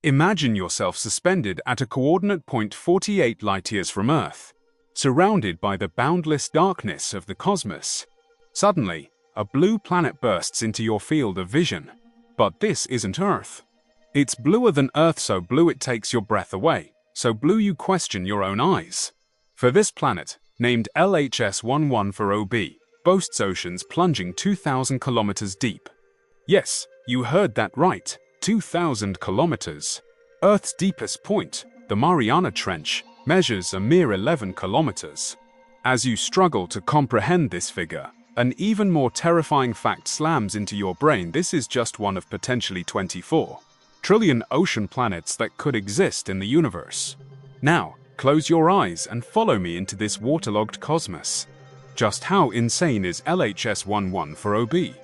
Imagine yourself suspended at a coordinate point 48 light-years from Earth, surrounded by the boundless darkness of the cosmos. Suddenly, a blue planet bursts into your field of vision. But this isn't Earth. It's bluer than Earth, so blue it takes your breath away, so blue you question your own eyes. For this planet, named LHS 1140b, boasts oceans plunging 2,000 kilometers deep. Yes, you heard that right, 2,000 kilometers. Earth's deepest point, the Mariana Trench, measures a mere 11 kilometers. As you struggle to comprehend this figure, an even more terrifying fact slams into your brain. This is just one of potentially 24 trillion ocean planets that could exist in the universe. Now, close your eyes and follow me into this waterlogged cosmos. Just how insane is LHS 1140b?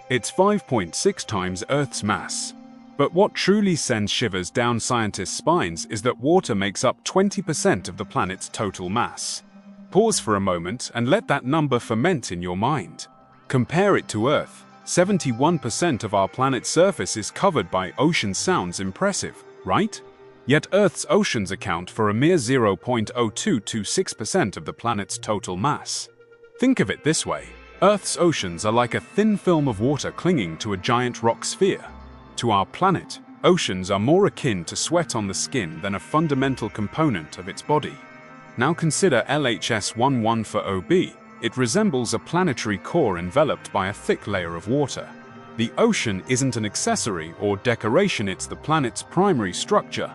It's 5.6 times Earth's mass. But what truly sends shivers down scientists' spines is that water makes up 20% of the planet's total mass. Pause for a moment and let that number ferment in your mind. Compare it to Earth. 71% of our planet's surface is covered by ocean. Sounds impressive, right? Yet Earth's oceans account for a mere 0.0226% of the planet's total mass. Think of it this way. Earth's oceans are like a thin film of water clinging to a giant rock sphere. To our planet, oceans are more akin to sweat on the skin than a fundamental component of its body. Now consider LHS 1140b. It resembles a planetary core enveloped by a thick layer of water. The ocean isn't an accessory or decoration, it's the planet's primary structure.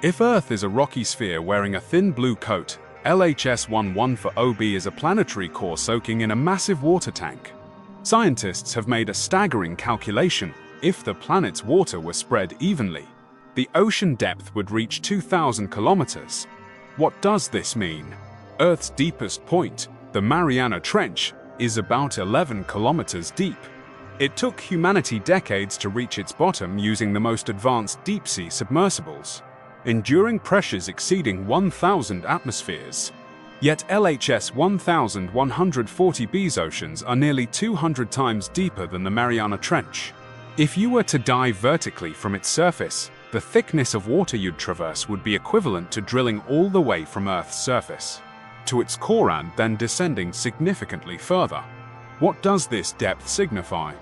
If Earth is a rocky sphere wearing a thin blue coat, LHS 1140b is a planetary core soaking in a massive water tank. Scientists have made a staggering calculation. If the planet's water were spread evenly, the ocean depth would reach 2,000 kilometers. What does this mean? Earth's deepest point, the Mariana Trench, is about 11 kilometers deep. It took humanity decades to reach its bottom using the most advanced deep-sea submersibles, enduring pressures exceeding 1,000 atmospheres. Yet LHS 1140b's oceans are nearly 200 times deeper than the Mariana Trench. If you were to dive vertically from its surface, the thickness of water you'd traverse would be equivalent to drilling all the way from Earth's surface to its core and then descending significantly further. What does this depth signify?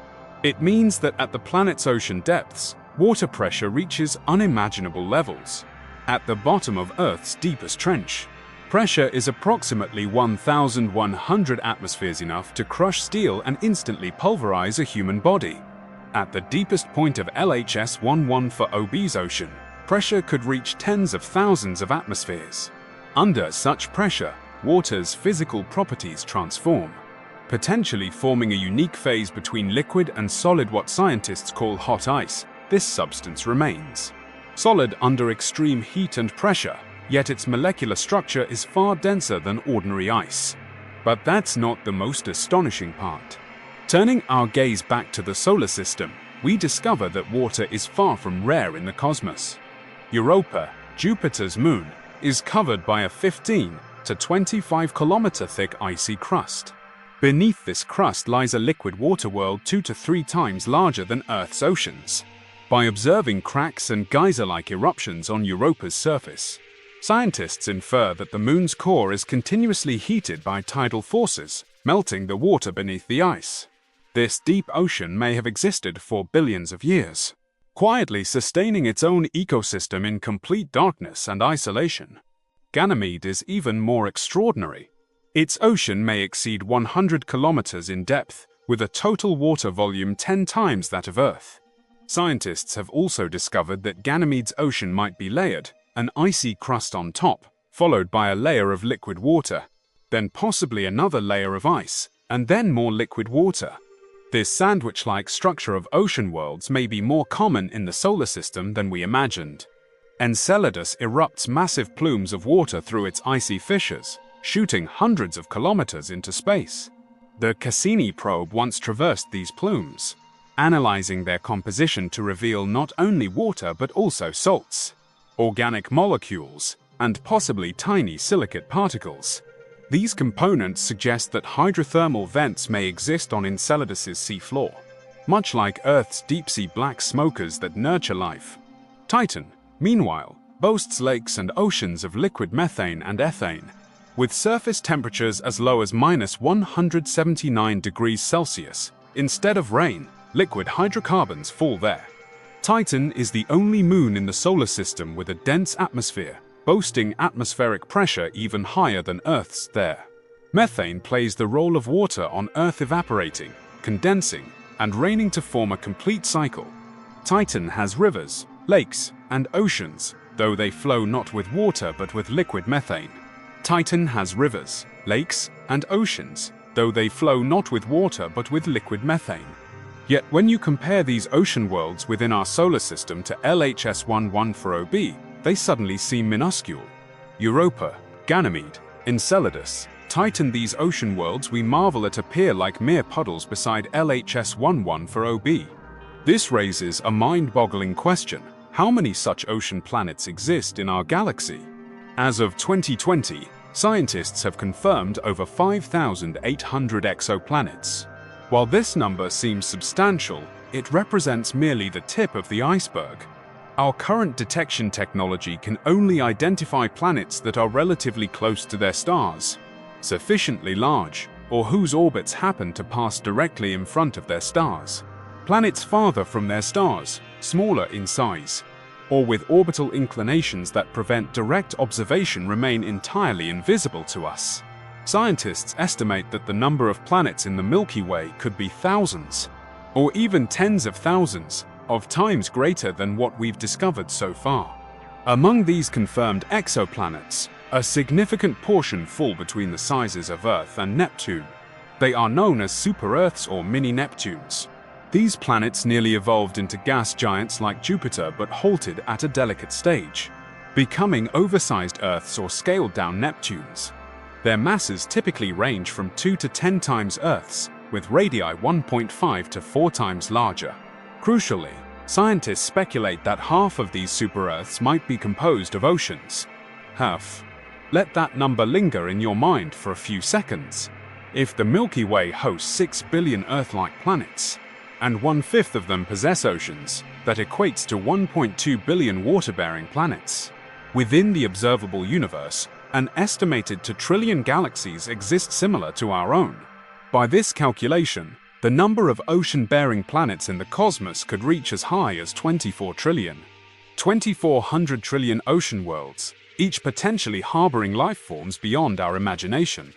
It means that at the planet's ocean depths, water pressure reaches unimaginable levels. At the bottom of Earth's deepest trench, pressure is approximately 1,100 atmospheres, enough to crush steel and instantly pulverize a human body. At the deepest point of LHS 1140b's ocean, pressure could reach tens of thousands of atmospheres. Under such pressure, water's physical properties transform, potentially forming a unique phase between liquid and solid, what scientists call hot ice. This substance remains solid under extreme heat and pressure, yet its molecular structure is far denser than ordinary ice. But that's not the most astonishing part. Turning our gaze back to the solar system, we discover that water is far from rare in the cosmos. Europa, Jupiter's moon, is covered by a 15 to 25 kilometer thick icy crust. Beneath this crust lies a liquid water world 2 to 3 times larger than Earth's oceans. By observing cracks and geyser-like eruptions on Europa's surface, scientists infer that the moon's core is continuously heated by tidal forces, melting the water beneath the ice. This deep ocean may have existed for billions of years, quietly sustaining its own ecosystem in complete darkness and isolation. Ganymede is even more extraordinary. Its ocean may exceed 100 kilometers in depth, with a total water volume 10 times that of Earth. Scientists have also discovered that Ganymede's ocean might be layered, an icy crust on top, followed by a layer of liquid water, then possibly another layer of ice, and then more liquid water. This sandwich-like structure of ocean worlds may be more common in the solar system than we imagined. Enceladus erupts massive plumes of water through its icy fissures, shooting hundreds of kilometers into space. The Cassini probe once traversed these plumes, analyzing their composition to reveal not only water but also salts, organic molecules, and possibly tiny silicate particles. These components suggest that hydrothermal vents may exist on Enceladus's seafloor, much like Earth's deep-sea black smokers that nurture life. Titan, meanwhile, boasts lakes and oceans of liquid methane and ethane, with surface temperatures as low as -179 degrees Celsius. Instead of rain, liquid hydrocarbons fall there. Titan is the only moon in the solar system with a dense atmosphere, boasting atmospheric pressure even higher than Earth's there. Methane plays the role of water on Earth, evaporating, condensing, and raining to form a complete cycle. Titan has rivers, lakes, and oceans, though they flow not with water but with liquid methane. Titan has rivers, lakes, and oceans, though they flow not with water but with liquid methane. Yet when you compare these ocean worlds within our solar system to LHS 1140b, they suddenly seem minuscule. Europa, Ganymede, Enceladus, Titan, these ocean worlds we marvel at appear like mere puddles beside LHS 1140b. This raises a mind-boggling question: how many such ocean planets exist in our galaxy? As of 2020, scientists have confirmed over 5,800 exoplanets. While this number seems substantial, it represents merely the tip of the iceberg. Our current detection technology can only identify planets that are relatively close to their stars, sufficiently large, or whose orbits happen to pass directly in front of their stars. Planets farther from their stars, smaller in size, or with orbital inclinations that prevent direct observation, remain entirely invisible to us. Scientists estimate that the number of planets in the Milky Way could be thousands, or even tens of thousands, of times greater than what we've discovered so far. Among these confirmed exoplanets, a significant portion fall between the sizes of Earth and Neptune. They are known as super-Earths or mini-Neptunes. These planets nearly evolved into gas giants like Jupiter but halted at a delicate stage, becoming oversized Earths or scaled-down Neptunes. Their masses typically range from 2 to 10 times Earth's, with radii 1.5 to 4 times larger. Crucially, scientists speculate that half of these super-Earths might be composed of oceans. Half. Let that number linger in your mind for a few seconds. If the Milky Way hosts 6 billion Earth-like planets, and 1/5 of them possess oceans, that equates to 1.2 billion water-bearing planets. Within the observable universe, an estimated 2 trillion galaxies exist similar to our own. By this calculation, the number of ocean-bearing planets in the cosmos could reach as high as 24 trillion. 2,400 trillion ocean worlds, each potentially harboring life forms beyond our imagination.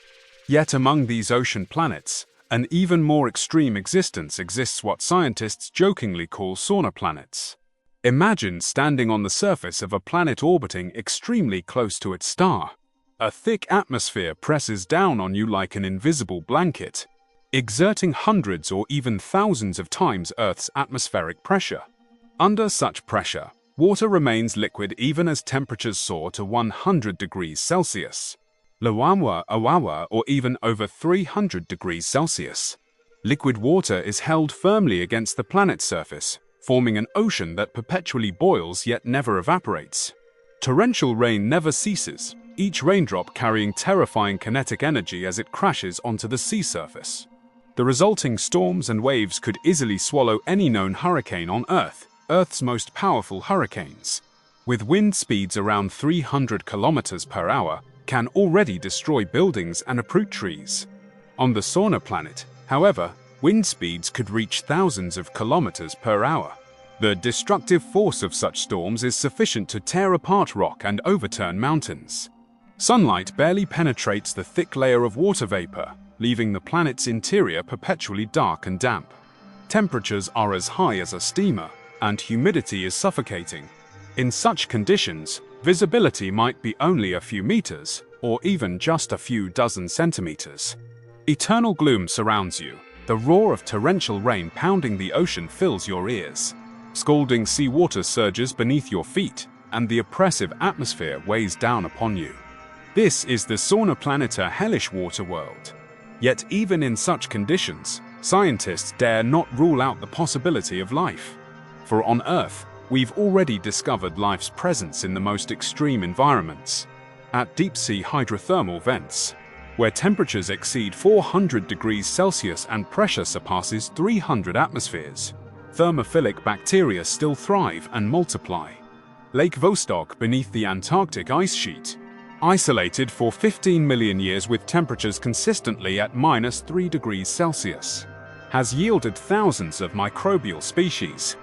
Yet among these ocean planets, an even more extreme existence exists, what scientists jokingly call sauna planets. Imagine standing on the surface of a planet orbiting extremely close to its star. A thick atmosphere presses down on you like an invisible blanket, exerting hundreds or even thousands of times Earth's atmospheric pressure. Under such pressure, water remains liquid even as temperatures soar to 100 degrees Celsius. Lawawa, Awawa, or even over 300 degrees Celsius. Liquid water is held firmly against the planet's surface, forming an ocean that perpetually boils yet never evaporates. Torrential rain never ceases, each raindrop carrying terrifying kinetic energy as it crashes onto the sea surface. The resulting storms and waves could easily swallow any known hurricane on Earth, Earth's most powerful hurricanes, with wind speeds around 300 kilometers per hour, can already destroy buildings and uproot trees. On the sauna planet, however, wind speeds could reach thousands of kilometers per hour. The destructive force of such storms is sufficient to tear apart rock and overturn mountains. Sunlight barely penetrates the thick layer of water vapor, leaving the planet's interior perpetually dark and damp. Temperatures are as high as a steamer, and humidity is suffocating. In such conditions, visibility might be only a few meters, or even just a few dozen centimeters. Eternal gloom surrounds you. The roar of torrential rain pounding the ocean fills your ears. Scalding seawater surges beneath your feet, and the oppressive atmosphere weighs down upon you. This is the sauna planet, a hellish water world. Yet even in such conditions, scientists dare not rule out the possibility of life. For on Earth, we've already discovered life's presence in the most extreme environments. At deep-sea hydrothermal vents, where temperatures exceed 400 degrees Celsius and pressure surpasses 300 atmospheres, thermophilic bacteria still thrive and multiply. Lake Vostok beneath the Antarctic ice sheet, isolated for 15 million years with temperatures consistently at -3 degrees Celsius, has yielded thousands of microbial species,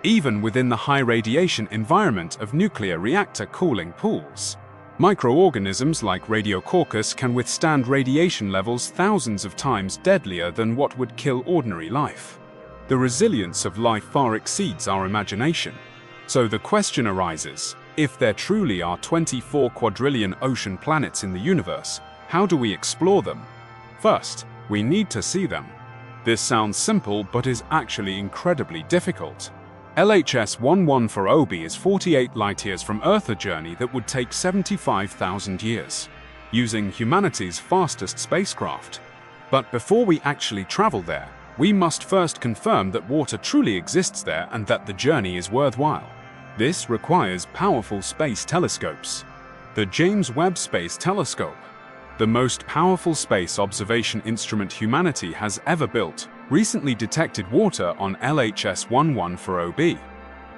even within the high radiation environment of nuclear reactor cooling pools. Microorganisms like Radiococcus can withstand radiation levels thousands of times deadlier than what would kill ordinary life. The resilience of life far exceeds our imagination. So the question arises, if there truly are 24 quadrillion ocean planets in the universe, how do we explore them? First, we need to see them. This sounds simple but is actually incredibly difficult. LHS 1140b is 48 light-years from Earth, a journey that would take 75,000 years, using humanity's fastest spacecraft. But before we actually travel there, we must first confirm that water truly exists there and that the journey is worthwhile. This requires powerful space telescopes. The James Webb Space Telescope, the most powerful space observation instrument humanity has ever built, recently detected water on LHS 1140b.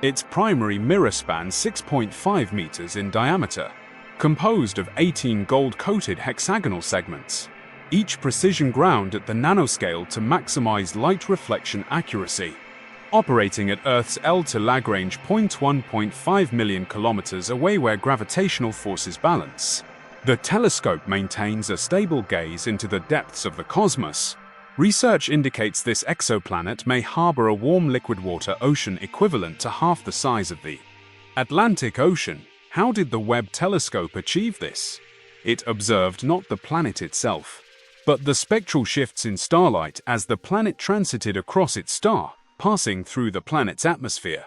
Its primary mirror spans 6.5 meters in diameter, composed of 18 gold-coated hexagonal segments, each precision ground at the nanoscale to maximize light reflection accuracy. Operating at Earth's L to Lagrange point 1.5 million kilometers away where gravitational forces balance, the telescope maintains a stable gaze into the depths of the cosmos. Research indicates this exoplanet may harbor a warm liquid water ocean equivalent to half the size of the Atlantic Ocean. How did the Webb telescope achieve this? It observed not the planet itself, but the spectral shifts in starlight as the planet transited across its star, passing through the planet's atmosphere.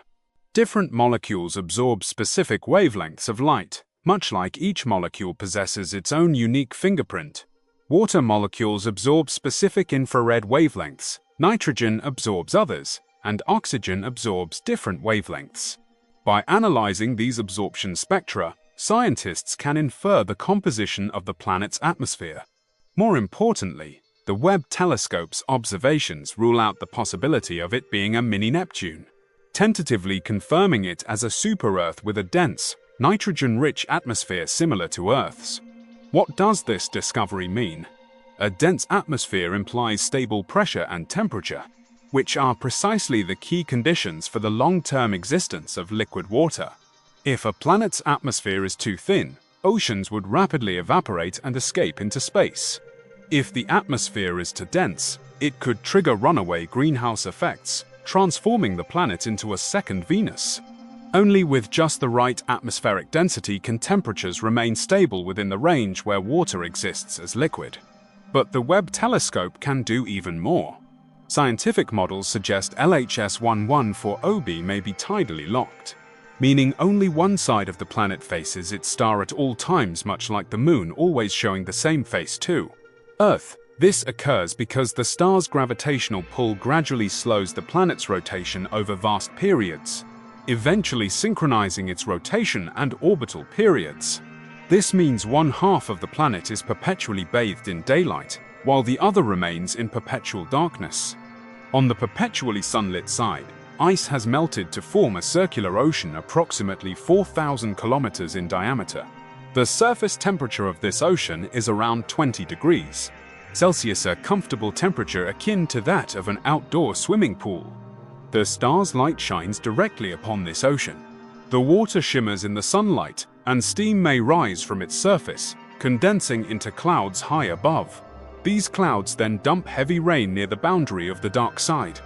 Different molecules absorb specific wavelengths of light, much like each molecule possesses its own unique fingerprint. Water molecules absorb specific infrared wavelengths, nitrogen absorbs others, and oxygen absorbs different wavelengths. By analyzing these absorption spectra, scientists can infer the composition of the planet's atmosphere. More importantly, the Webb telescope's observations rule out the possibility of it being a mini-Neptune, tentatively confirming it as a super-Earth with a dense, nitrogen-rich atmosphere similar to Earth's. What does this discovery mean? A dense atmosphere implies stable pressure and temperature, which are precisely the key conditions for the long-term existence of liquid water. If a planet's atmosphere is too thin, oceans would rapidly evaporate and escape into space. If the atmosphere is too dense, it could trigger runaway greenhouse effects, transforming the planet into a second Venus. Only with just the right atmospheric density can temperatures remain stable within the range where water exists as liquid. But the Webb telescope can do even more. Scientific models suggest LHS 1140b may be tidally locked, meaning only one side of the planet faces its star at all times, much like the Moon always showing the same face to Earth. This occurs because the star's gravitational pull gradually slows the planet's rotation over vast periods, eventually synchronizing its rotation and orbital periods. This means one half of the planet is perpetually bathed in daylight, while the other remains in perpetual darkness. On the perpetually sunlit side, ice has melted to form a circular ocean approximately 4,000 kilometers in diameter. The surface temperature of this ocean is around 20 degrees Celsius, a comfortable temperature akin to that of an outdoor swimming pool. The star's light shines directly upon this ocean. The water shimmers in the sunlight, and steam may rise from its surface, condensing into clouds high above. These clouds then dump heavy rain near the boundary of the dark side.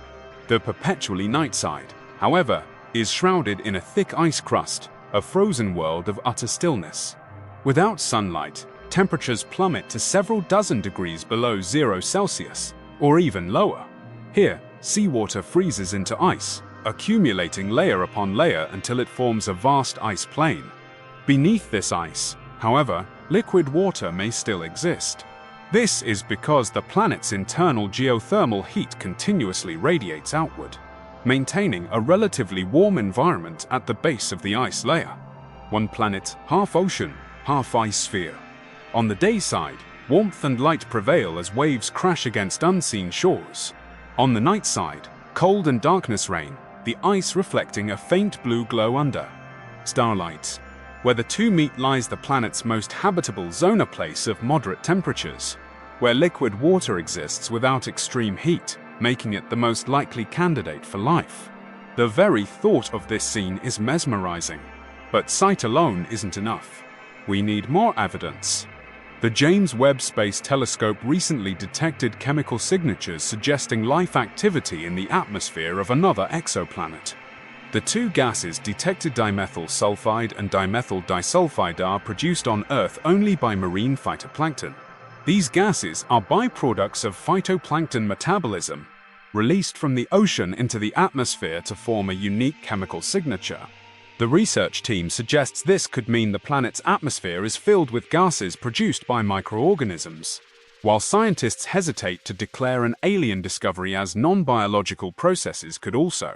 The perpetually night side, however, is shrouded in a thick ice crust, a frozen world of utter stillness. Without sunlight, temperatures plummet to several dozen degrees below 0 Celsius, or even lower. Here, seawater freezes into ice, accumulating layer upon layer until it forms a vast ice plain. Beneath this ice, however, liquid water may still exist. This is because the planet's internal geothermal heat continuously radiates outward, maintaining a relatively warm environment at the base of the ice layer. One planet, half ocean, half ice sphere. On the day side, warmth and light prevail as waves crash against unseen shores. On the night side, cold and darkness reign, the ice reflecting a faint blue glow under. starlight. Where the two meet lies the planet's most habitable zone, a place of moderate temperatures, where liquid water exists without extreme heat, making it the most likely candidate for life. The very thought of this scene is mesmerizing. But sight alone isn't enough. We need more evidence. The James Webb Space Telescope recently detected chemical signatures suggesting life activity in the atmosphere of another exoplanet. The two gases detected, dimethyl sulfide and dimethyl disulfide, are produced on Earth only by marine phytoplankton. These gases are byproducts of phytoplankton metabolism, released from the ocean into the atmosphere to form a unique chemical signature. The research team suggests this could mean the planet's atmosphere is filled with gases produced by microorganisms. While scientists hesitate to declare an alien discovery, as non-biological processes could also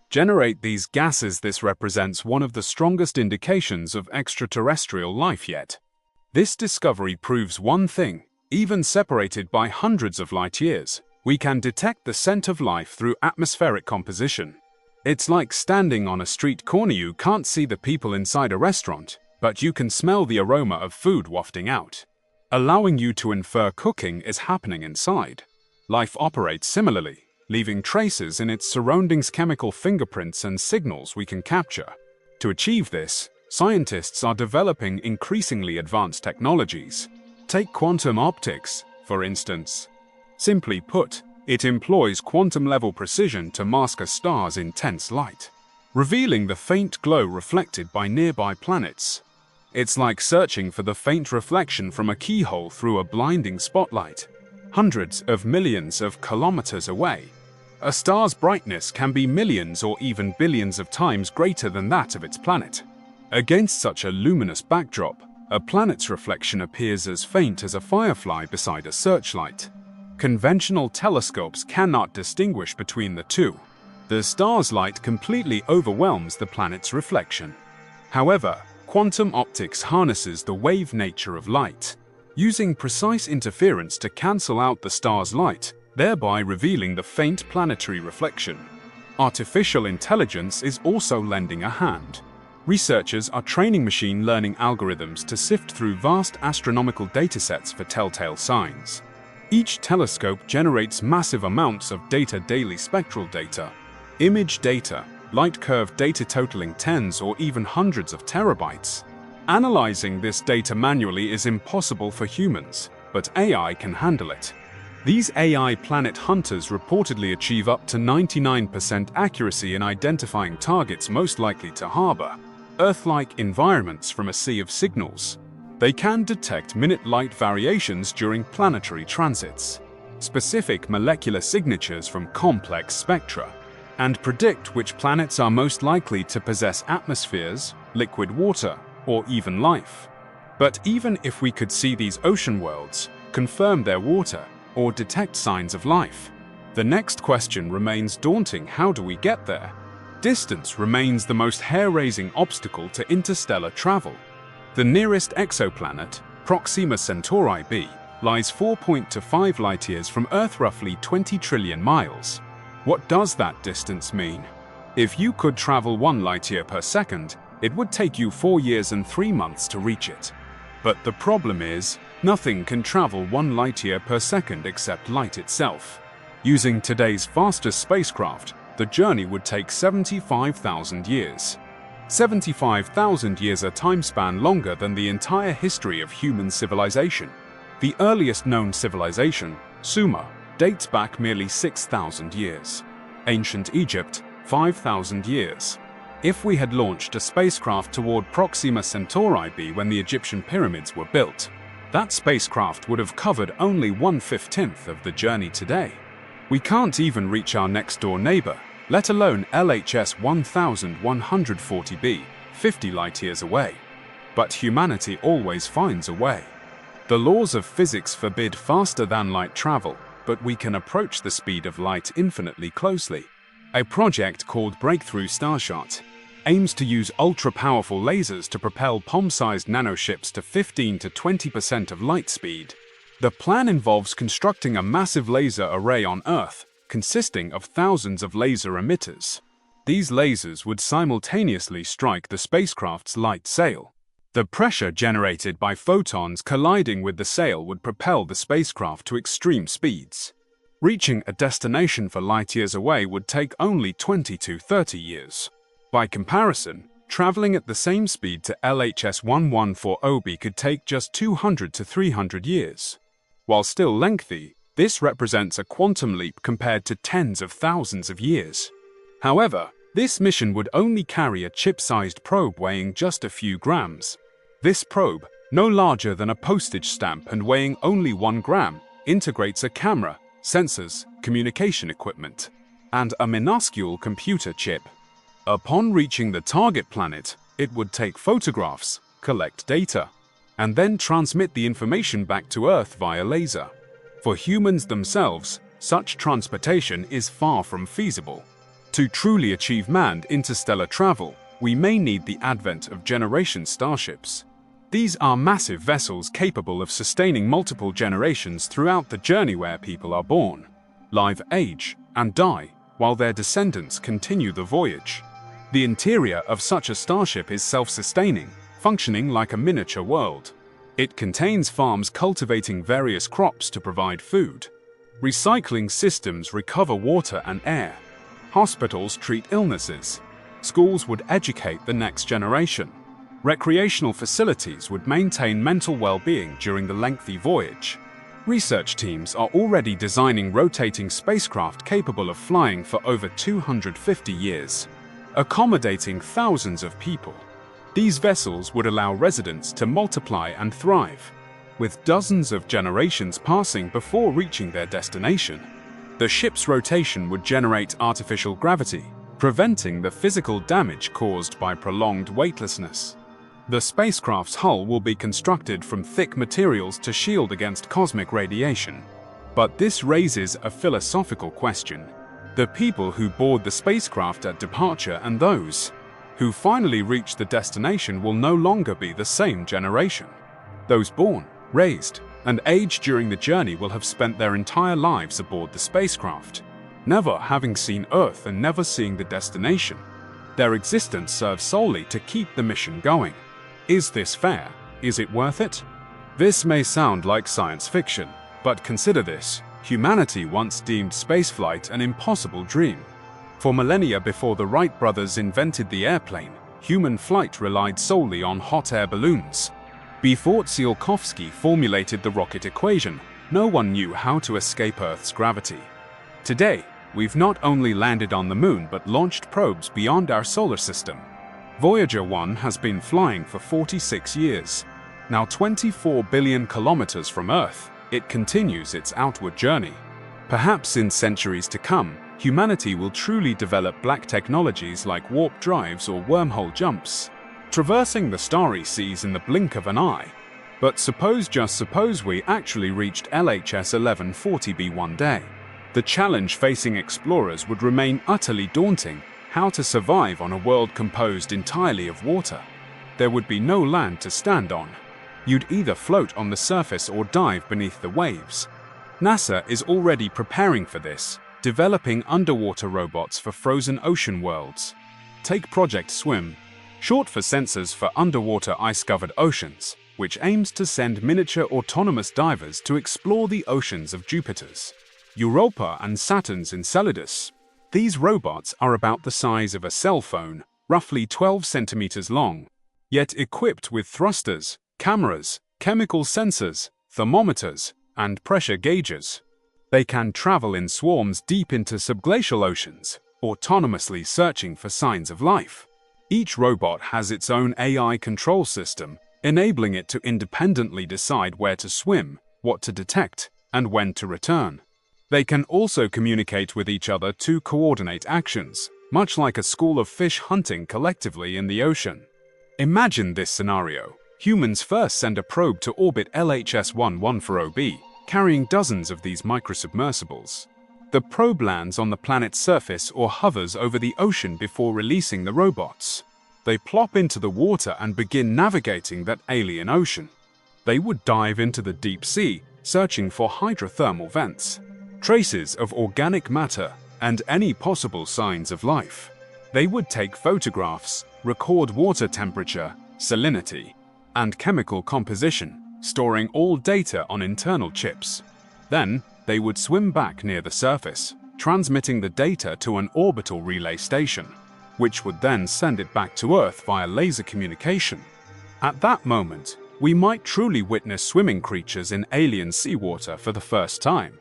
generate these gases, this represents one of the strongest indications of extraterrestrial life yet. This discovery proves one thing: even separated by hundreds of light years, we can detect the scent of life through atmospheric composition. It's like standing on a street corner. You can't see the people inside a restaurant, but you can smell the aroma of food wafting out, allowing you to infer cooking is happening inside. Life operates similarly, leaving traces in its surroundings, chemical fingerprints and signals we can capture. To achieve this, scientists are developing increasingly advanced technologies. Take quantum optics, for instance. Simply put, it employs quantum-level precision to mask a star's intense light, revealing the faint glow reflected by nearby planets. It's like searching for the faint reflection from a keyhole through a blinding spotlight, hundreds of millions of kilometers away. A star's brightness can be millions or even billions of times greater than that of its planet. Against such a luminous backdrop, a planet's reflection appears as faint as a firefly beside a searchlight. Conventional telescopes cannot distinguish between the two. The star's light completely overwhelms the planet's reflection. However, quantum optics harnesses the wave nature of light, using precise interference to cancel out the star's light, thereby revealing the faint planetary reflection. Artificial intelligence is also lending a hand. Researchers are training machine learning algorithms to sift through vast astronomical datasets for telltale signs. Each telescope generates massive amounts of data: daily spectral data, image data, light curve data totaling tens or even hundreds of terabytes. Analyzing this data manually is impossible for humans, but AI can handle it. These AI planet hunters reportedly achieve up to 99% accuracy in identifying targets most likely to harbor Earth-like environments from a sea of signals. They can detect minute light variations during planetary transits, specific molecular signatures from complex spectra, and predict which planets are most likely to possess atmospheres, liquid water, or even life. But even if we could see these ocean worlds, confirm their water, or detect signs of life, the next question remains daunting: how do we get there? Distance remains the most hair-raising obstacle to interstellar travel. The nearest exoplanet, Proxima Centauri b, lies 4.25 light-years from Earth, roughly 20 trillion miles. What does that distance mean? If you could travel 1 light-year per second, it would take you 4 years and 3 months to reach it. But the problem is, nothing can travel 1 light-year per second except light itself. Using today's fastest spacecraft, the journey would take 75,000 years. 75,000 years, a time span longer than the entire history of human civilization. The earliest known civilization, Sumer, dates back merely 6,000 years. Ancient Egypt, 5,000 years. If we had launched a spacecraft toward Proxima Centauri b when the Egyptian pyramids were built, that spacecraft would have covered only 1/15 of the journey today. We can't even reach our next-door neighbor, let alone LHS 1140b, 50 light-years away. But humanity always finds a way. The laws of physics forbid faster-than-light travel, but we can approach the speed of light infinitely closely. A project called Breakthrough Starshot aims to use ultra-powerful lasers to propel palm-sized nanoships to 15 to 20% of light speed. The plan involves constructing a massive laser array on Earth, consisting of thousands of laser emitters. These lasers would simultaneously strike the spacecraft's light sail. The pressure generated by photons colliding with the sail would propel the spacecraft to extreme speeds. Reaching a destination for light years away would take only 20 to 30 years. By comparison, traveling at the same speed to LHS 1140b could take just 200 to 300 years. While still lengthy, this represents a quantum leap compared to tens of thousands of years. However, this mission would only carry a chip-sized probe weighing just a few grams. This probe, no larger than a postage stamp and weighing only 1 gram, integrates a camera, sensors, communication equipment, and a minuscule computer chip. Upon reaching the target planet, it would take photographs, collect data, and then transmit the information back to Earth via laser. For humans themselves, such transportation is far from feasible. To truly achieve manned interstellar travel, we may need the advent of generation starships. These are massive vessels capable of sustaining multiple generations throughout the journey where people are born, live, age, and die, while their descendants continue the voyage. The interior of such a starship is self-sustaining, functioning like a miniature world. It contains farms cultivating various crops to provide food. Recycling systems recover water and air. Hospitals treat illnesses. Schools would educate the next generation. Recreational facilities would maintain mental well-being during the lengthy voyage. Research teams are already designing rotating spacecraft capable of flying for over 250 years, accommodating thousands of people. These vessels would allow residents to multiply and thrive, with dozens of generations passing before reaching their destination. The ship's rotation would generate artificial gravity, preventing the physical damage caused by prolonged weightlessness. The spacecraft's hull will be constructed from thick materials to shield against cosmic radiation. But this raises a philosophical question. The people who board the spacecraft at departure and those who finally reach the destination will no longer be the same generation. Those born, raised, and aged during the journey will have spent their entire lives aboard the spacecraft, never having seen Earth and never seeing the destination. Their existence serves solely to keep the mission going. Is this fair? Is it worth it? This may sound like science fiction, but consider this. Humanity once deemed spaceflight an impossible dream. For millennia before the Wright brothers invented the airplane, human flight relied solely on hot air balloons. Before Tsiolkovsky formulated the rocket equation, no one knew how to escape Earth's gravity. Today, we've not only landed on the moon but launched probes beyond our solar system. Voyager 1 has been flying for 46 years. Now 24 billion kilometers from Earth, it continues its outward journey. Perhaps in centuries to come, humanity will truly develop black technologies like warp drives or wormhole jumps, traversing the starry seas in the blink of an eye. But just suppose we actually reached LHS 1140b one day. The challenge facing explorers would remain utterly daunting: how to survive on a world composed entirely of water. There would be no land to stand on. You'd either float on the surface or dive beneath the waves. NASA is already preparing for this, developing underwater robots for frozen ocean worlds. Take Project SWIM, short for Sensors for Underwater Ice-Covered Oceans, which aims to send miniature autonomous divers to explore the oceans of Jupiter's, Europa and Saturn's Enceladus. These robots are about the size of a cell phone, roughly 12 centimeters long, yet equipped with thrusters, cameras, chemical sensors, thermometers, and pressure gauges. They can travel in swarms deep into subglacial oceans, autonomously searching for signs of life. Each robot has its own AI control system, enabling it to independently decide where to swim, what to detect, and when to return. They can also communicate with each other to coordinate actions, much like a school of fish hunting collectively in the ocean. Imagine this scenario. Humans first send a probe to orbit LHS 1140b, carrying dozens of these microsubmersibles. The probe lands on the planet's surface or hovers over the ocean before releasing the robots. They plop into the water and begin navigating that alien ocean. They would dive into the deep sea, searching for hydrothermal vents, traces of organic matter, and any possible signs of life. They would take photographs, record water temperature, salinity, and chemical composition, storing all data on internal chips. Then, they would swim back near the surface, transmitting the data to an orbital relay station, which would then send it back to Earth via laser communication. At that moment, we might truly witness swimming creatures in alien seawater for the first time.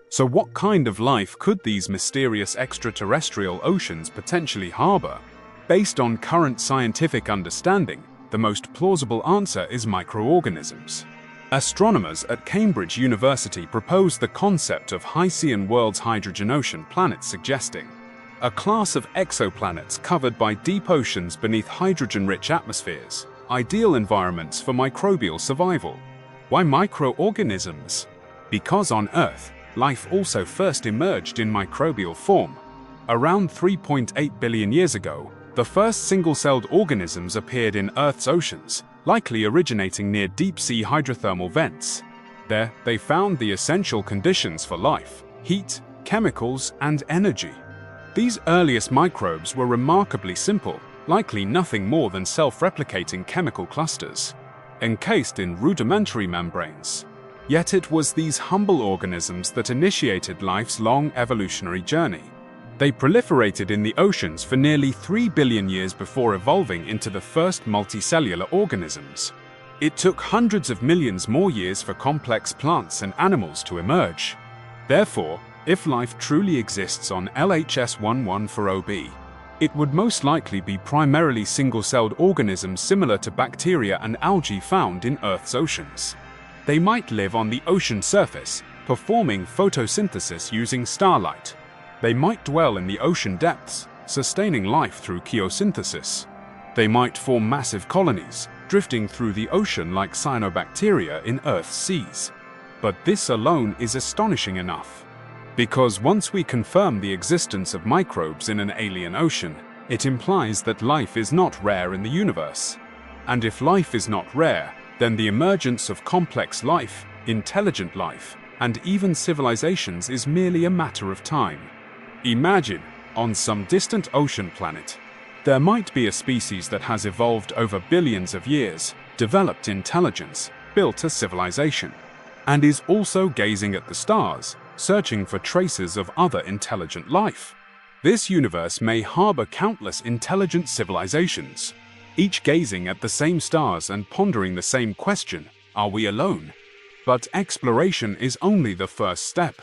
So what kind of life could these mysterious extraterrestrial oceans potentially harbor? Based on current scientific understanding, the most plausible answer is microorganisms. Astronomers at Cambridge University proposed the concept of Hycean worlds hydrogen ocean planets, suggesting a class of exoplanets covered by deep oceans beneath hydrogen-rich atmospheres, ideal environments for microbial survival. Why microorganisms? Because on Earth, life also first emerged in microbial form. Around 3.8 billion years ago, the first single-celled organisms appeared in Earth's oceans, likely originating near deep-sea hydrothermal vents. There, they found the essential conditions for life: heat, chemicals, and energy. These earliest microbes were remarkably simple, likely nothing more than self-replicating chemical clusters, encased in rudimentary membranes. Yet it was these humble organisms that initiated life's long evolutionary journey. They proliferated in the oceans for nearly 3 billion years before evolving into the first multicellular organisms. It took hundreds of millions more years for complex plants and animals to emerge. Therefore, if life truly exists on LHS 1140b, it would most likely be primarily single-celled organisms similar to bacteria and algae found in Earth's oceans. They might live on the ocean surface, performing photosynthesis using starlight. They might dwell in the ocean depths, sustaining life through chemosynthesis. They might form massive colonies, drifting through the ocean like cyanobacteria in Earth's seas. But this alone is astonishing enough. Because once we confirm the existence of microbes in an alien ocean, it implies that life is not rare in the universe. And if life is not rare, then the emergence of complex life, intelligent life, and even civilizations is merely a matter of time. Imagine, on some distant ocean planet, there might be a species that has evolved over billions of years, developed intelligence, built a civilization, and is also gazing at the stars, searching for traces of other intelligent life. This universe may harbor countless intelligent civilizations, each gazing at the same stars and pondering the same question: are we alone? But exploration is only the first step.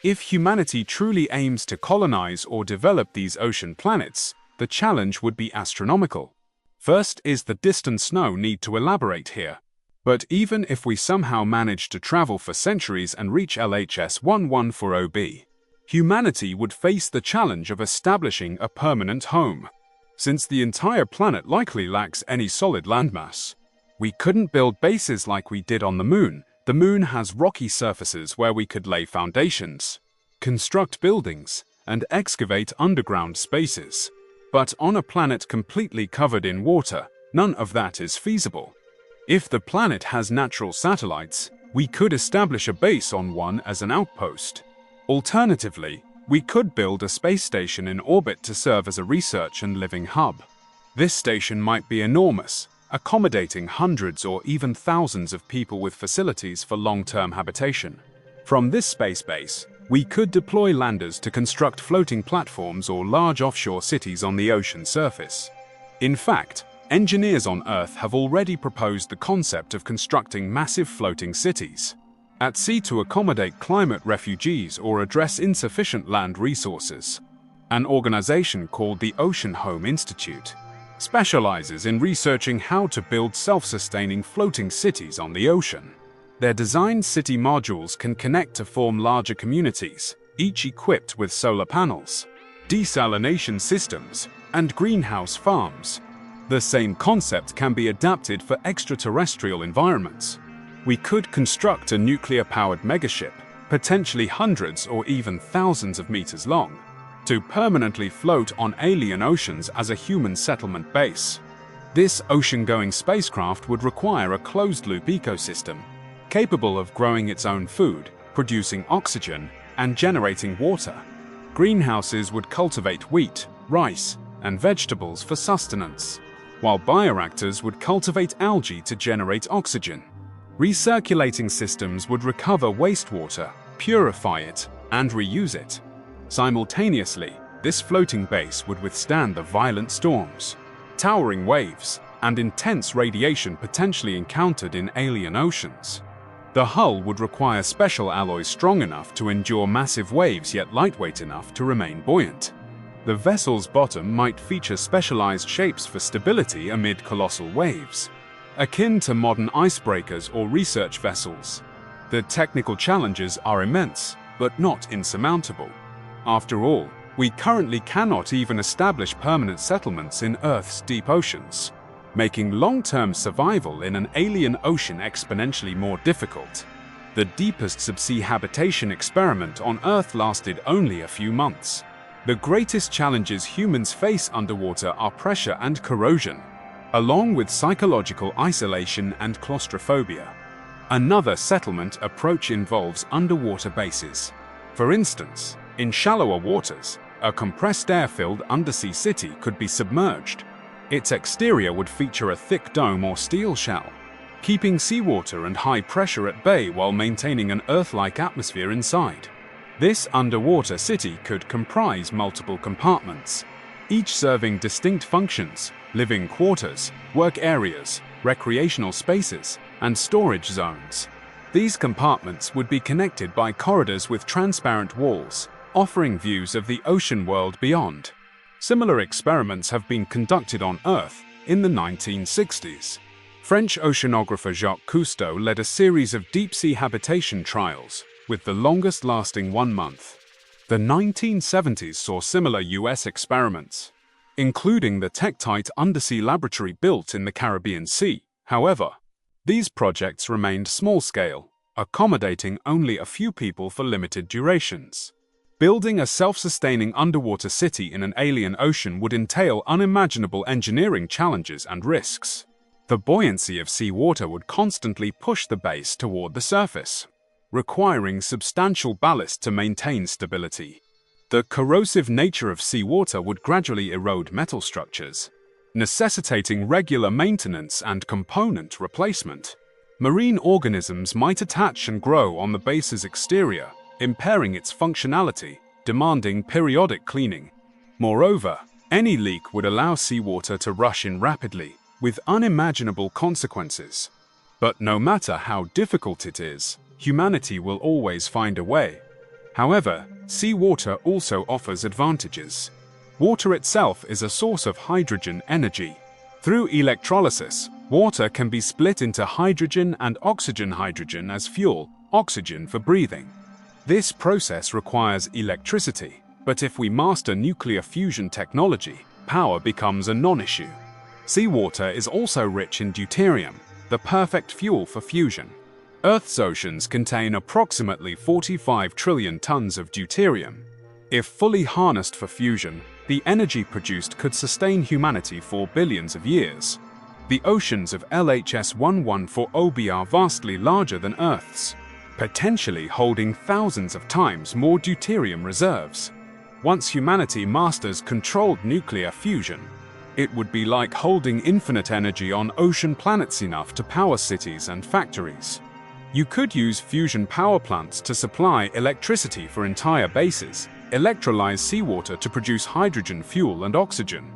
If humanity truly aims to colonize or develop these ocean planets, the challenge would be astronomical. First is the distance. No need to elaborate here. But even if we somehow manage to travel for centuries and reach LHS 1140b, humanity would face the challenge of establishing a permanent home. Since the entire planet likely lacks any solid landmass, we couldn't build bases like we did on the Moon. The Moon has rocky surfaces where we could lay foundations, construct buildings, and excavate underground spaces. But on a planet completely covered in water, none of that is feasible. If the planet has natural satellites, we could establish a base on one as an outpost. Alternatively, we could build a space station in orbit to serve as a research and living hub. This station might be enormous, accommodating hundreds or even thousands of people with facilities for long-term habitation. From this space base, we could deploy landers to construct floating platforms or large offshore cities on the ocean surface. In fact, engineers on Earth have already proposed the concept of constructing massive floating cities at sea to accommodate climate refugees or address insufficient land resources. An organization called the Ocean Home Institute specializes in researching how to build self-sustaining floating cities on the ocean. Their designed city modules can connect to form larger communities, each equipped with solar panels, desalination systems, and greenhouse farms. The same concept can be adapted for extraterrestrial environments. We could construct a nuclear-powered megaship, potentially hundreds or even thousands of meters long, to permanently float on alien oceans as a human settlement base. This ocean-going spacecraft would require a closed-loop ecosystem, capable of growing its own food, producing oxygen, and generating water. Greenhouses would cultivate wheat, rice, and vegetables for sustenance, while bioreactors would cultivate algae to generate oxygen. Recirculating systems would recover wastewater, purify it, and reuse it. Simultaneously, this floating base would withstand the violent storms, towering waves, and intense radiation potentially encountered in alien oceans. The hull would require special alloys strong enough to endure massive waves yet lightweight enough to remain buoyant. The vessel's bottom might feature specialized shapes for stability amid colossal waves, akin to modern icebreakers or research vessels. The technical challenges are immense, but not insurmountable. After all, we currently cannot even establish permanent settlements in Earth's deep oceans, making long-term survival in an alien ocean exponentially more difficult. The deepest subsea habitation experiment on Earth lasted only a few months. The greatest challenges humans face underwater are pressure and corrosion, along with psychological isolation and claustrophobia. Another settlement approach involves underwater bases. For instance, in shallower waters, a compressed air-filled undersea city could be submerged. Its exterior would feature a thick dome or steel shell, keeping seawater and high pressure at bay while maintaining an Earth-like atmosphere inside. This underwater city could comprise multiple compartments, each serving distinct functions: living quarters, work areas, recreational spaces, and storage zones. These compartments would be connected by corridors with transparent walls, offering views of the ocean world beyond. Similar experiments have been conducted on Earth in the 1960s. French oceanographer Jacques Cousteau led a series of deep-sea habitation trials, with the longest lasting 1 month. The 1970s saw similar US experiments, including the Tektite undersea laboratory built in the Caribbean Sea. However, these projects remained small-scale, accommodating only a few people for limited durations. Building a self-sustaining underwater city in an alien ocean would entail unimaginable engineering challenges and risks. The buoyancy of seawater would constantly push the base toward the surface, requiring substantial ballast to maintain stability. The corrosive nature of seawater would gradually erode metal structures, necessitating regular maintenance and component replacement. Marine organisms might attach and grow on the base's exterior, impairing its functionality, demanding periodic cleaning. Moreover, any leak would allow seawater to rush in rapidly, with unimaginable consequences. But no matter how difficult it is, humanity will always find a way. However, seawater also offers advantages. Water itself is a source of hydrogen energy. Through electrolysis, water can be split into hydrogen and oxygen, hydrogen as fuel, oxygen for breathing. This process requires electricity, but if we master nuclear fusion technology, power becomes a non-issue. Seawater is also rich in deuterium, the perfect fuel for fusion. Earth's oceans contain approximately 45 trillion tons of deuterium. If fully harnessed for fusion, the energy produced could sustain humanity for billions of years. The oceans of LHS 1140b are vastly larger than Earth's, potentially holding thousands of times more deuterium reserves. Once humanity masters controlled nuclear fusion, it would be like holding infinite energy on ocean planets enough to power cities and factories. You could use fusion power plants to supply electricity for entire bases, electrolyze seawater to produce hydrogen fuel and oxygen,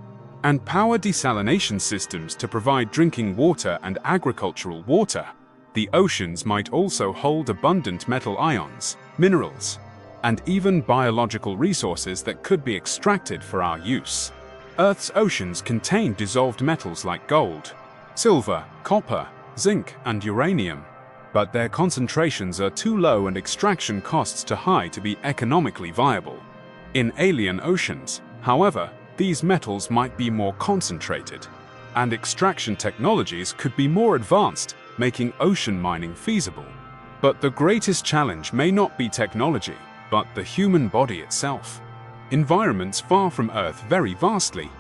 and power desalination systems to provide drinking water and agricultural water. The oceans might also hold abundant metal ions, minerals, and even biological resources that could be extracted for our use. Earth's oceans contain dissolved metals like gold, silver, copper, zinc, and uranium, but their concentrations are too low and extraction costs too high to be economically viable. In alien oceans, however, these metals might be more concentrated, and extraction technologies could be more advanced, making ocean mining feasible. But the greatest challenge may not be technology, but the human body itself. Environments far from Earth vary vastly.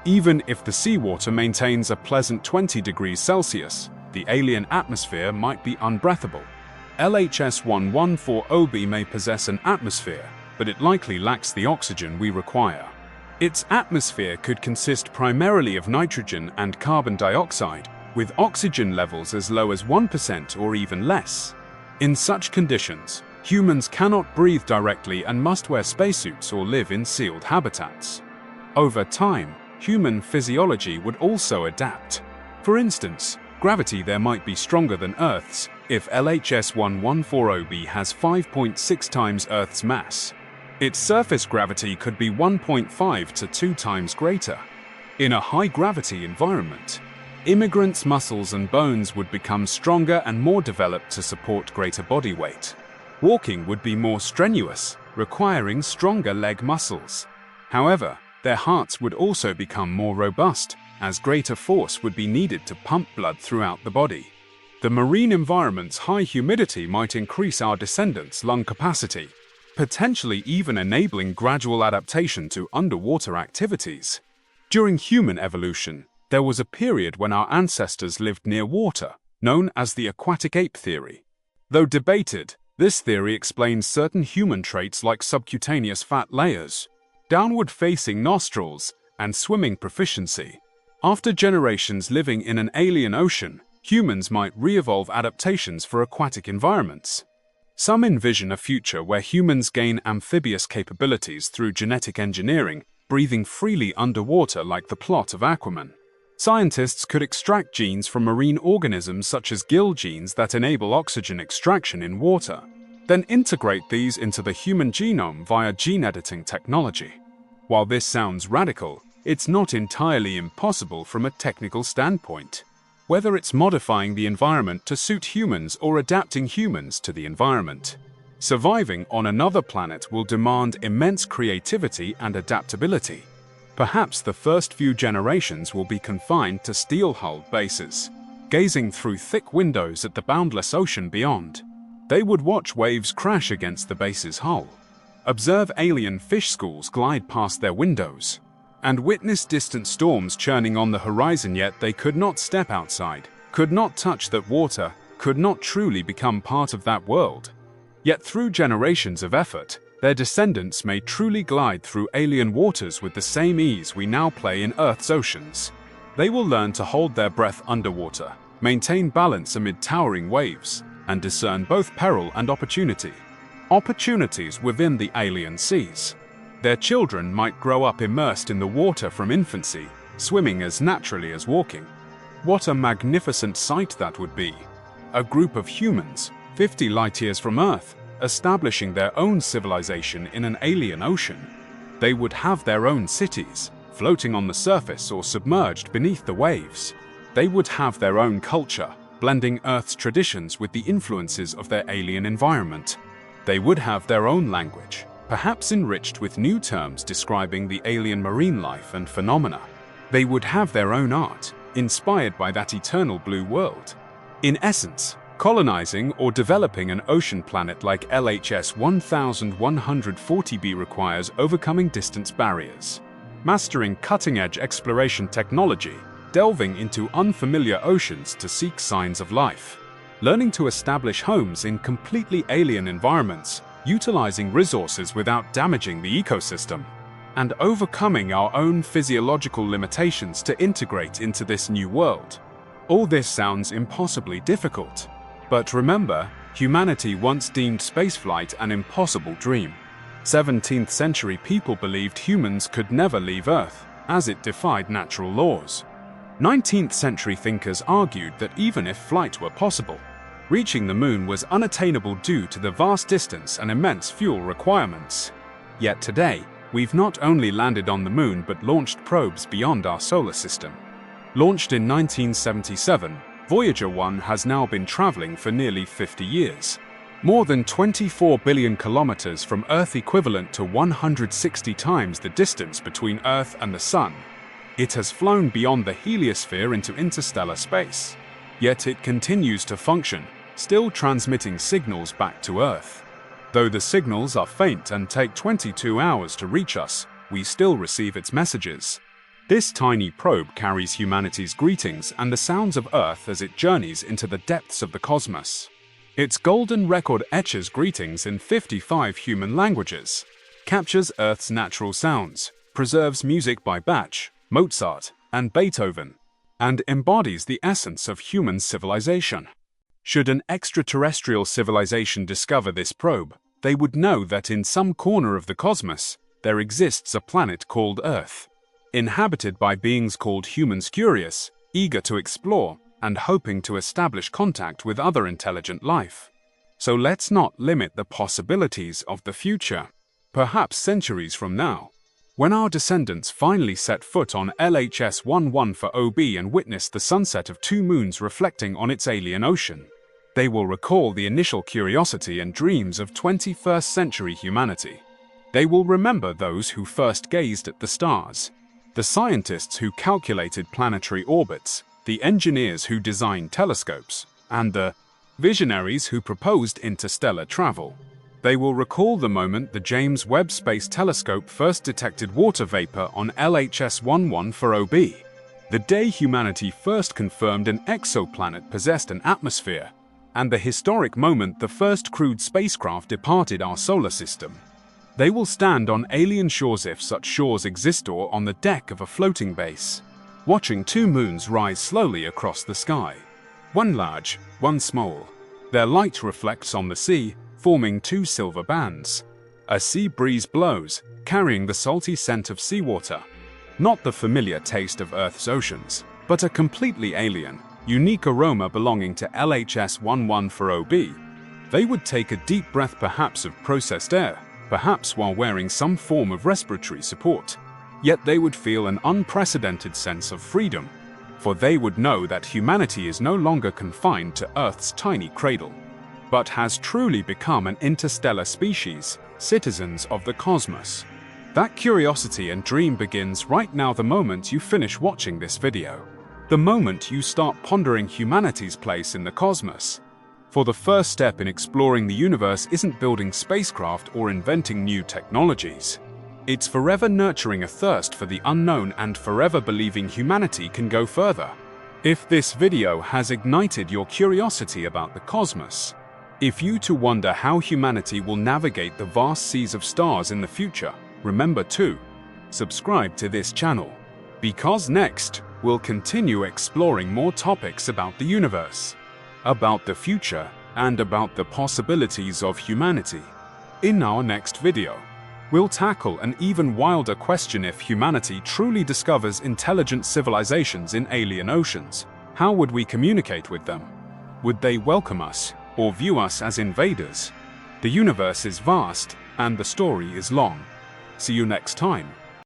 Even if the seawater maintains a pleasant 20 degrees Celsius, the alien atmosphere might be unbreathable. LHS 1140b may possess an atmosphere, but it likely lacks the oxygen we require. Its atmosphere could consist primarily of nitrogen and carbon dioxide, with oxygen levels as low as 1% or even less. In such conditions, humans cannot breathe directly and must wear spacesuits or live in sealed habitats. Over time, human physiology would also adapt. For instance, gravity there might be stronger than Earth's if LHS 1140b has 5.6 times Earth's mass. Its surface gravity could be 1.5 to 2 times greater. In a high-gravity environment, immigrants' muscles and bones would become stronger and more developed to support greater body weight. Walking would be more strenuous, requiring stronger leg muscles. However, their hearts would also become more robust, as greater force would be needed to pump blood throughout the body. The marine environment's high humidity might increase our descendants' lung capacity, potentially even enabling gradual adaptation to underwater activities. During human evolution, there was a period when our ancestors lived near water, known as the aquatic ape theory. Though debated, this theory explains certain human traits like subcutaneous fat layers, downward-facing nostrils, and swimming proficiency. After generations living in an alien ocean, humans might re-evolve adaptations for aquatic environments. Some envision a future where humans gain amphibious capabilities through genetic engineering, breathing freely underwater like the plot of Aquaman. Scientists could extract genes from marine organisms such as gill genes that enable oxygen extraction in water, then integrate these into the human genome via gene editing technology. While this sounds radical, it's not entirely impossible from a technical standpoint. Whether it's modifying the environment to suit humans or adapting humans to the environment, surviving on another planet will demand immense creativity and adaptability. Perhaps the first few generations will be confined to steel-hulled bases, gazing through thick windows at the boundless ocean beyond. They would watch waves crash against the base's hull, observe alien fish schools glide past their windows, and witness distant storms churning on the horizon, yet they could not step outside, could not touch that water, could not truly become part of that world. Yet through generations of effort, their descendants may truly glide through alien waters with the same ease we now play in Earth's oceans. They will learn to hold their breath underwater, maintain balance amid towering waves, and discern both peril and opportunity. Opportunities within the alien seas. Their children might grow up immersed in the water from infancy, swimming as naturally as walking. What a magnificent sight that would be! A group of humans, 50 light-years from Earth, establishing their own civilization in an alien ocean. They would have their own cities, floating on the surface or submerged beneath the waves. They would have their own culture, blending Earth's traditions with the influences of their alien environment. They would have their own language, perhaps enriched with new terms describing the alien marine life and phenomena. They would have their own art, inspired by that eternal blue world. In essence, colonizing or developing an ocean planet like LHS 1140b requires overcoming distance barriers, mastering cutting-edge exploration technology, delving into unfamiliar oceans to seek signs of life, learning to establish homes in completely alien environments, utilizing resources without damaging the ecosystem, and overcoming our own physiological limitations to integrate into this new world. All this sounds impossibly difficult. But remember, humanity once deemed spaceflight an impossible dream. 17th century people believed humans could never leave Earth, as it defied natural laws. 19th century thinkers argued that even if flight were possible, reaching the moon was unattainable due to the vast distance and immense fuel requirements. Yet today, we've not only landed on the moon but launched probes beyond our solar system. Launched in 1977, Voyager 1 has now been traveling for nearly 50 years. More than 24 billion kilometers from Earth, equivalent to 160 times the distance between Earth and the Sun. It has flown beyond the heliosphere into interstellar space. Yet it continues to function, still transmitting signals back to Earth. Though the signals are faint and take 22 hours to reach us, we still receive its messages. This tiny probe carries humanity's greetings and the sounds of Earth as it journeys into the depths of the cosmos. Its golden record etches greetings in 55 human languages, captures Earth's natural sounds, preserves music by Bach, Mozart, and Beethoven, and embodies the essence of human civilization. Should an extraterrestrial civilization discover this probe, they would know that in some corner of the cosmos, there exists a planet called Earth, inhabited by beings called humans curious, eager to explore, and hoping to establish contact with other intelligent life. So let's not limit the possibilities of the future. Perhaps centuries from now, when our descendants finally set foot on LHS 1140b and witness the sunset of two moons reflecting on its alien ocean, they will recall the initial curiosity and dreams of 21st century humanity. They will remember those who first gazed at the stars, the scientists who calculated planetary orbits, the engineers who designed telescopes, and the visionaries who proposed interstellar travel. They will recall the moment the James Webb Space Telescope first detected water vapor on LHS 1140b, the day humanity first confirmed an exoplanet possessed an atmosphere, and the historic moment the first crewed spacecraft departed our solar system. They will stand on alien shores, if such shores exist, or on the deck of a floating base, watching two moons rise slowly across the sky. One large, one small. Their light reflects on the sea, forming two silver bands. A sea breeze blows, carrying the salty scent of seawater. Not the familiar taste of Earth's oceans, but a completely alien, unique aroma belonging to LHS 1140b. They would take a deep breath, perhaps of processed air, perhaps while wearing some form of respiratory support. Yet they would feel an unprecedented sense of freedom, for they would know that humanity is no longer confined to Earth's tiny cradle, but has truly become an interstellar species, citizens of the cosmos. That curiosity and dream begins right now, the moment you finish watching this video. The moment you start pondering humanity's place in the cosmos. For the first step in exploring the universe isn't building spacecraft or inventing new technologies. It's forever nurturing a thirst for the unknown and forever believing humanity can go further. If this video has ignited your curiosity about the cosmos, if you too wonder how humanity will navigate the vast seas of stars in the future, remember to subscribe to this channel, because next we'll continue exploring more topics about the universe, about the future, and about the possibilities of humanity. In our next video, we'll tackle an even wilder question: if humanity truly discovers intelligent civilizations in alien oceans, how would we communicate with them? Would they welcome us or view us as invaders? The universe is vast, and the story is long. See you next time.